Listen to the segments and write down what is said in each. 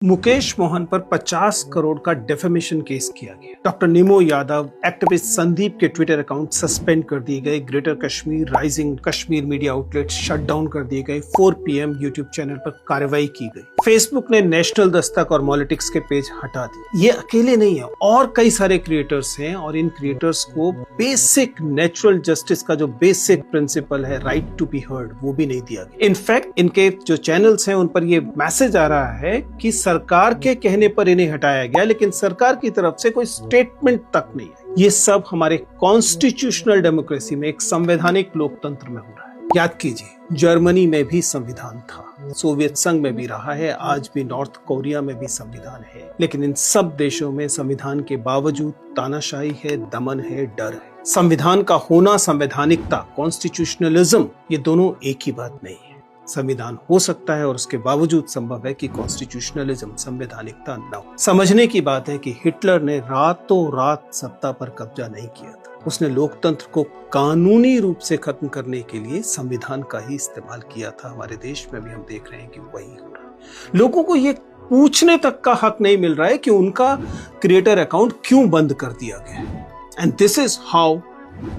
मुकेश मोहन पर 50 करोड़ का defamation case किया गया। डॉक्टर निमो यादव, एक्टिविस्ट संदीप के ट्विटर अकाउंट सस्पेंड कर दिए गए। Greater Kashmir, rising Kashmir media outlet shut down कर दिए गए। 4 PM यूट्यूब चैनल पर कार्रवाई की गई। फेसबुक ने नेशनल दस्तक और मॉलिटिक्स के पेज हटा दिए। ये अकेले नहीं है, और कई सारे क्रिएटर्स हैं और इन क्रिएटर्स को बेसिक नेचुरल जस्टिस का जो बेसिक प्रिंसिपल है, राइट टू बी हर्ड, वो भी नहीं दिया गया। इनफैक्ट इनके जो चैनल्स हैं उन पर ये मैसेज आ रहा है कि सरकार के कहने पर इन्हें हटाया गया, लेकिन सरकार की तरफ से कोई स्टेटमेंट तक नहीं है। ये सब हमारे कॉन्स्टिट्यूशनल डेमोक्रेसी में, एक संवैधानिक लोकतंत्र में हो रहा है। याद कीजिए, जर्मनी में भी संविधान था, सोवियत संघ में भी रहा है, आज भी नॉर्थ कोरिया में भी संविधान है, लेकिन इन सब देशों में संविधान के बावजूद तानाशाही है, दमन है, डर है। संविधान का होना, संवैधानिकता, कॉन्स्टिट्यूशनलिज्म, ये दोनों एक ही बात नहीं है। संविधान हो सकता है और उसके बावजूद संभव है कि कॉन्स्टिट्यूशनलिज्म, संवैधानिकता न हो। समझने की बात है कि हिटलर ने रातों रात सत्ता पर कब्जा नहीं किया था। उसने लोकतंत्र को कानूनी रूप से खत्म करने के लिए संविधान का ही इस्तेमाल किया था। हमारे देश में भी हम देख रहे हैं कि वही हो रहा है। लोगों को ये पूछने तक का हक नहीं मिल रहा है कि उनका क्रिएटर अकाउंट क्यों बंद कर दिया गया। And this is how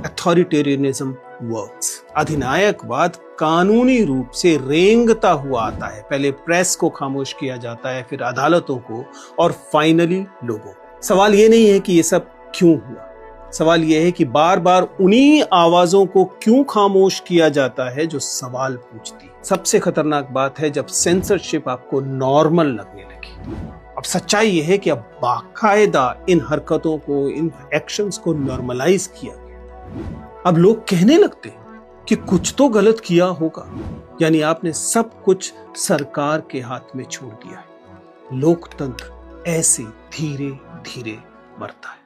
authoritarianism works. अधिनायकवाद कानूनी रूप से रेंगता हुआ आता है। पहले प्रेस को खामोश किया जाता है, फिर अदालतों को, और फाइनली लोगों को। सवाल ये नहीं है कि ये सब क्यों हुआ, सवाल ये है कि बार बार उन्हीं आवाजों को क्यों खामोश किया जाता है जो सवाल पूछती है। सबसे खतरनाक बात है जब सेंसरशिप आपको नॉर्मल लगने लगी। अब सच्चाई ये है कि अब बाकायदा इन हरकतों को, इन एक्शंस को नॉर्मलाइज किया गया। अब लोग कहने लगते हैं कि कुछ तो गलत किया होगा, यानी आपने सब कुछ सरकार के हाथ में छोड़ दिया है। लोकतंत्र ऐसे धीरे धीरे मरता है।